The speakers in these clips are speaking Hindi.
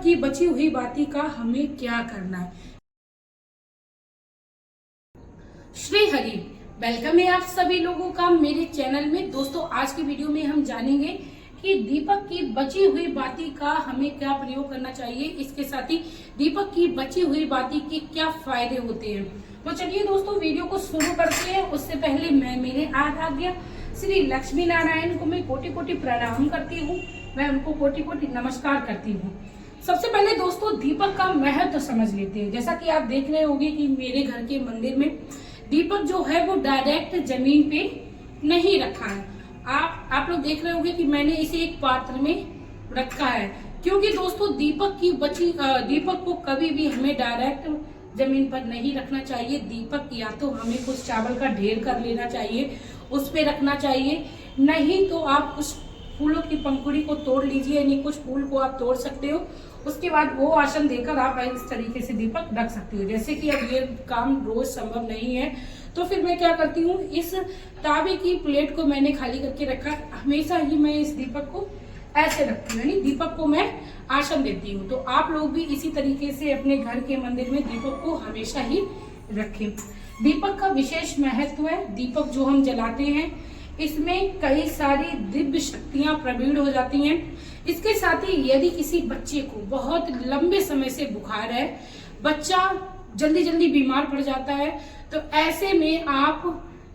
की बची हुई बाती का हमें क्या करना है। श्री हरि, वेलकम है आप सभी लोगों का मेरे चैनल में। दोस्तों, आज की वीडियो में हम जानेंगे कि दीपक की बची हुई बाती का हमें क्या प्रयोग करना चाहिए, इसके साथ ही दीपक की बची हुई बाती के क्या फायदे होते हैं। तो चलिए दोस्तों, वीडियो को शुरू करते हैं। उससे पहले मैं मेरे आराध्य श्री लक्ष्मी नारायण को मैं कोटि कोटि प्रणाम करती हूँ, मैं उनको कोटि कोटि नमस्कार करती हूँ। सबसे पहले दोस्तों, दीपक का महत्व समझ लेते हैं। जैसा कि आप देख रहे होंगे कि मेरे घर के मंदिर में दीपक जो है वो डायरेक्ट जमीन पे नहीं रखा है। आप लोग देख रहे होंगे कि मैंने इसे एक पात्र में रखा है, क्योंकि दोस्तों दीपक को कभी भी हमें डायरेक्ट जमीन पर नहीं रखना चाहिए। दीपक या तो हमें कुछ चावल का ढेर कर लेना चाहिए, उस पे रखना चाहिए, नहीं तो आप उस फूलों की पंखुड़ी को तोड़ लीजिए, यानी कुछ फूल को आप तोड़ सकते हो। उसके बाद वो आसन देकर आप इस तरीके से दीपक रख सकते हो। जैसे कि अब ये काम रोज संभव नहीं है, तो फिर मैं क्या करती हूँ, इस तांबे की प्लेट को मैंने खाली करके रखा। हमेशा ही मैं इस दीपक को ऐसे रखती हूँ, यानी दीपक को मैं आसन देती हूँ। तो आप लोग भी इसी तरीके से अपने घर के मंदिर में दीपक को हमेशा ही रखें। दीपक का विशेष महत्व है। दीपक जो हम जलाते हैं, इसमें कई सारी दिव्य शक्तियां प्रवीण हो जाती हैं। इसके साथ ही यदि किसी बच्चे को बहुत लंबे समय से बुखार है, बच्चा जल्दी जल्दी बीमार पड़ जाता है, तो ऐसे में आप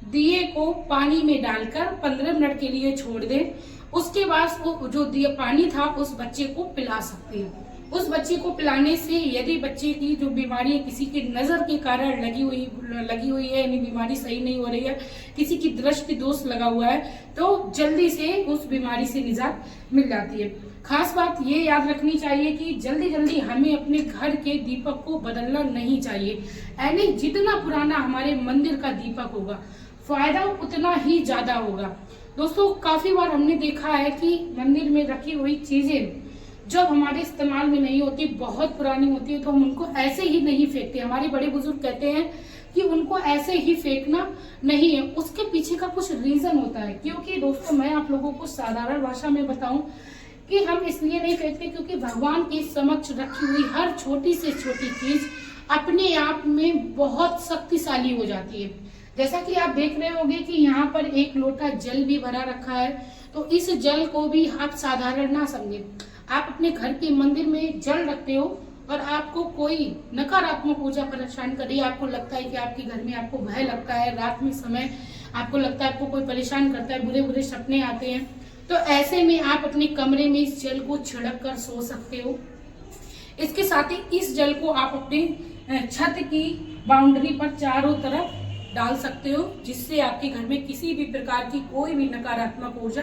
दिए को पानी में डालकर 15 मिनट के लिए छोड़ दें। उसके बाद वो जो दिया पानी था उस बच्चे को पिला सकते हैं। उस बच्चे को पिलाने से यदि बच्चे की जो बीमारी है, किसी की नजर के कारण लगी हुई है, यानी बीमारी सही नहीं हो रही है, किसी की दृष्टि दोष लगा हुआ है, तो जल्दी से उस बीमारी से निजात मिल जाती है। खास बात ये याद रखनी चाहिए कि जल्दी जल्दी हमें अपने घर के दीपक को बदलना नहीं चाहिए। यानी जितना पुराना हमारे मंदिर का दीपक होगा, फायदा उतना ही ज्यादा होगा। दोस्तों, काफी बार हमने देखा है कि मंदिर में रखी हुई चीजें जब हमारे इस्तेमाल में नहीं होती, बहुत पुरानी होती है, तो हम उनको ऐसे ही नहीं फेंकते। हमारे बड़े बुजुर्ग कहते हैं कि उनको ऐसे ही फेंकना नहीं है, उसके पीछे का कुछ रीजन होता है। क्योंकि दोस्तों, मैं आप लोगों को साधारण भाषा में बताऊं कि हम इसलिए नहीं फेंकते क्योंकि भगवान के समक्ष रखी हुई हर छोटी से छोटी चीज अपने आप में बहुत शक्तिशाली हो जाती है। जैसा कि आप देख रहे होंगे कि यहाँ पर एक लोटा जल भी भरा रखा है, तो इस जल को भी आप साधारण ना समझे। आप अपने घर के मंदिर में जल रखते हो और आपको कोई नकारात्मक ऊर्जा परेशान कर रही है, आपको लगता है कि आपके घर में आपको भय लगता है, रात में समय आपको लगता है आपको कोई परेशान करता है, बुरे बुरे सपने आते हैं, तो ऐसे में आप अपने कमरे में इस जल को छिड़क कर सो सकते हो। इसके साथ ही इस जल को आप अपने छत की बाउंड्री पर चारों तरफ डाल सकते हो, जिससे आपके घर में किसी भी प्रकार की कोई भी नकारात्मक ऊर्जा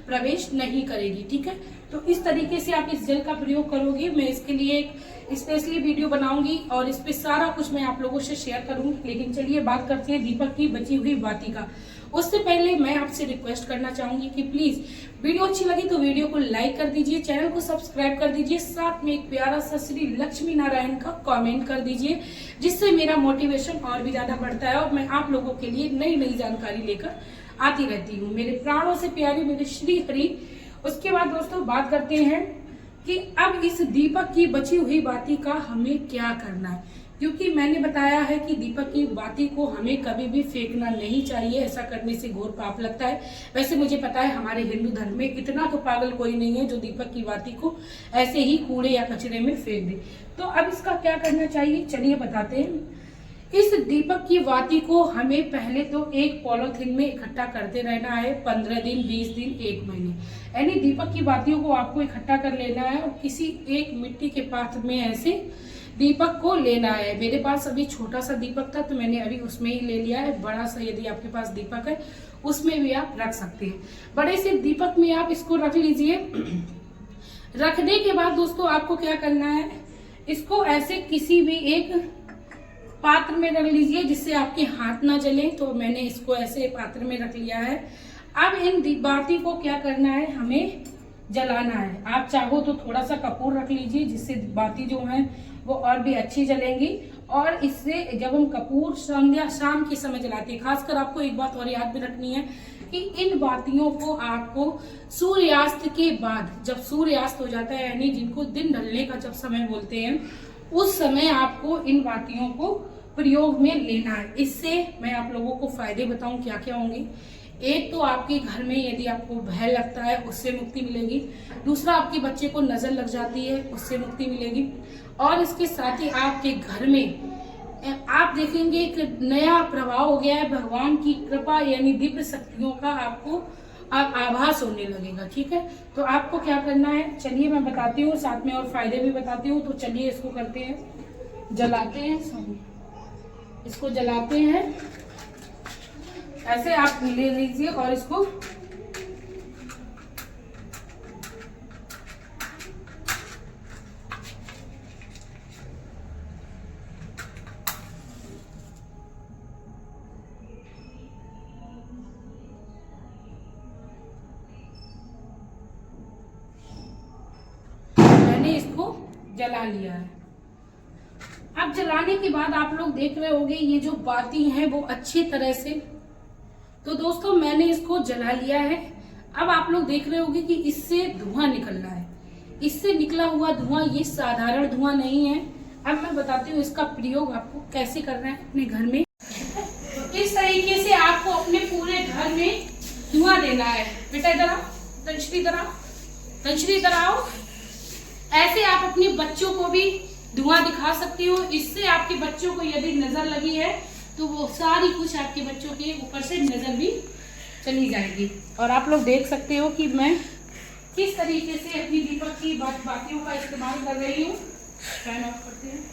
प्रवेश नहीं करेगी। ठीक है, तो इस तरीके से आप इस जल का प्रयोग करोगे। मैं इसके लिए एक स्पेशली वीडियो बनाऊंगी और इस पे सारा कुछ मैं आप लोगों से शेयर करूंगी। लेकिन चलिए बात करते हैं दीपक की बची हुई बाती का। उससे पहले मैं आपसे रिक्वेस्ट करना चाहूंगी कि प्लीज वीडियो अच्छी लगी तो वीडियो को लाइक कर दीजिए, चैनल को सब्सक्राइब कर दीजिए, साथ में एक प्यारा सा श्री लक्ष्मी नारायण का कमेंट कर दीजिए, जिससे मेरा मोटिवेशन और भी ज्यादा बढ़ता है और मैं आप लोगों के लिए नई नई जानकारी लेकर आती रहती हूँ। मेरे प्राणों से प्यारे मेरे श्री हरि। उसके बाद दोस्तों बात करते हैं कि अब इस दीपक की बची हुई बाती का हमें क्या करना है। क्योंकि मैंने बताया है कि दीपक की बाती को हमें कभी भी फेंकना नहीं चाहिए, ऐसा करने से घोर पाप लगता है। वैसे मुझे पता है हमारे हिंदू धर्म में इतना तो पागल कोई नहीं है जो दीपक की बाती को ऐसे ही कूड़े या कचरे में फेंक दे। तो अब इसका क्या करना चाहिए, चलिए बताते हैं। इस दीपक की बाती को हमें पहले तो एक पॉलिथीन में इकट्ठा करते रहना है, 15 दिन, 20 दिन, 1 महीने। यानी दीपक की बातियों को आपको इकट्ठा कर लेना है और किसी एक मिट्टी के पात्र में ऐसे दीपक को लेना है। मेरे पास अभी छोटा सा दीपक था तो मैंने अभी उसमें ही ले लिया है। बड़ा सा यदि आपके पास दीपक है उसमें भी आप रख सकते हैं। बड़े से दीपक में आप इसको रख लीजिए। रखने के बाद दोस्तों आपको क्या करना है, इसको ऐसे किसी भी एक पात्र में रख लीजिए जिससे आपके हाथ ना जले। तो मैंने इसको ऐसे पात्र में रख लिया है। अब इन बाती को क्या करना है, हमें जलाना है। आप चाहो तो थोड़ा सा कपूर रख लीजिए जिससे बाती जो है वो और भी अच्छी जलेंगी। और इससे जब हम कपूर संध्या शाम के समय जलाते हैं, खासकर आपको एक बात और याद भी रखनी है कि इन बातियों को आपको सूर्यास्त के बाद, जब सूर्यास्त हो जाता है यानी जिनको दिन ढलने का जब समय बोलते हैं, उस समय आपको इन बातियों को प्रयोग में लेना है। इससे मैं आप लोगों को फायदे बताऊं क्या क्या होंगे। एक तो आपके घर में यदि आपको भय लगता है उससे मुक्ति मिलेगी। दूसरा, आपके बच्चे को नजर लग जाती है उससे मुक्ति मिलेगी। और इसके साथ ही आपके घर में आप देखेंगे एक नया प्रभाव हो गया है, भगवान की कृपा यानी दिव्य शक्तियों का आपको आभास होने लगेगा। ठीक है, तो आपको क्या करना है चलिए मैं बताती हूँ, साथ में और फायदे भी बताती हूँ। तो चलिए इसको करते हैं, जलाते हैं, इसको जलाते हैं। ऐसे आप ले लीजिए और इसको जला लिया है। अब जलाने के बाद आप लोग देख रहे होंगे ये जो बाती हैं वो अच्छी तरह से, तो दोस्तों मैंने इसको जला लिया है। अब आप लोग देख रहे होंगे कि इससे धुआं निकल रहा है। इससे निकला हुआ धुआं ये साधारण धुआं नहीं है। अब मैं बताती हूँ इसका प्रयोग आपको कैसे करना है अपने घर में। तो इस तरीके से आपको अपने पूरे घर में धुआं देना है। बेटा इधर आओ, तंशरी इधर आओ। ऐसे आप अपने बच्चों को भी धुआं दिखा सकती हो। इससे आपके बच्चों को यदि नजर लगी है तो वो सारी कुछ आपके बच्चों के ऊपर से नजर भी चली जाएगी। और आप लोग देख सकते हो कि मैं किस तरीके से अपनी दीपक की बातियों का इस्तेमाल कर रही हूँ। फैन ऑफ करते हैं।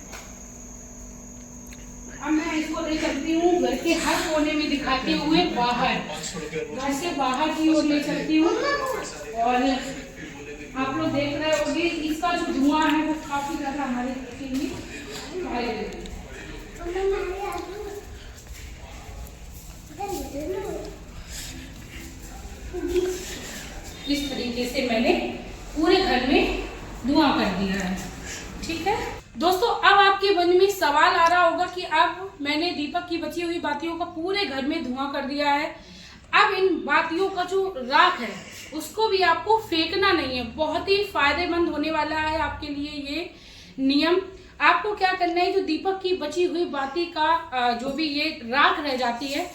अब मैं इसको ले चलती हूँ घर के हर कोने में दिखाते हुए बाहर, घर से बाहर की ओर ले चलती हूँ। और आप लोग देख रहे होंगे इसका जो धुआं है वो काफी ज्यादा हमारे के लिए इस तरीके से मैंने पूरे घर में धुआं कर दिया है। ठीक है दोस्तों, अब आपके मन में सवाल आ रहा होगा कि अब मैंने दीपक की बची हुई बातियों का पूरे घर में धुआं कर दिया है, अब इन बातियों का जो राख है उसको भी आपको फेंकना नहीं है। बहुत ही फायदेमंद होने वाला है आपके लिए ये नियम। आपको क्या करना है, जो दीपक की बची हुई बाती का जो भी ये राख रह जाती है,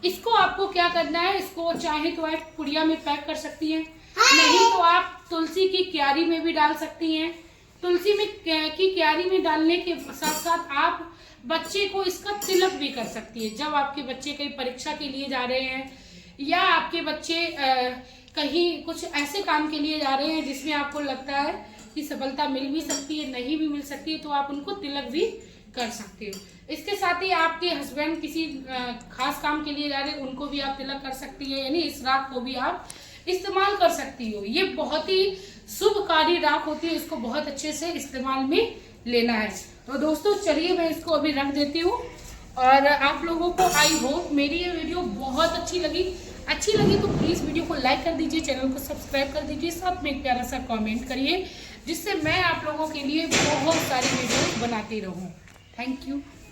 इसको आपको क्या करना है, इसको चाहे तो आप पुड़िया में पैक कर सकती हैं, नहीं तो आप तुलसी की क्यारी में भी डाल सकती हैं। तुलसी में की क्यारी में डालने के साथ साथ आप बच्चे को इसका तिलक भी कर सकती है। जब आपके बच्चे कहीं परीक्षा के लिए जा रहे हैं या आपके बच्चे कहीं कुछ ऐसे काम के लिए जा रहे हैं जिसमें आपको लगता है कि सफलता मिल भी सकती है, नहीं भी मिल सकती है, तो आप उनको तिलक भी कर सकते हो। इसके साथ ही आपके हस्बैंड किसी खास काम के लिए जा रहे हैं, उनको भी आप तिलक कर सकती है, यानी इस राख को भी आप इस्तेमाल कर सकती हो। ये बहुत ही शुभकारी राख होती है, इसको बहुत अच्छे से इस्तेमाल में लेना है। तो दोस्तों चलिए मैं इसको अभी रख देती हूँ। और आप लोगों को आई होप मेरी ये वीडियो बहुत अच्छी लगी तो प्लीज़ वीडियो को लाइक कर दीजिए, चैनल को सब्सक्राइब कर दीजिए, साथ में एक प्यारा सा कमेंट करिए, जिससे मैं आप लोगों के लिए बहुत सारी वीडियो बनाती रहूँ। Thank you.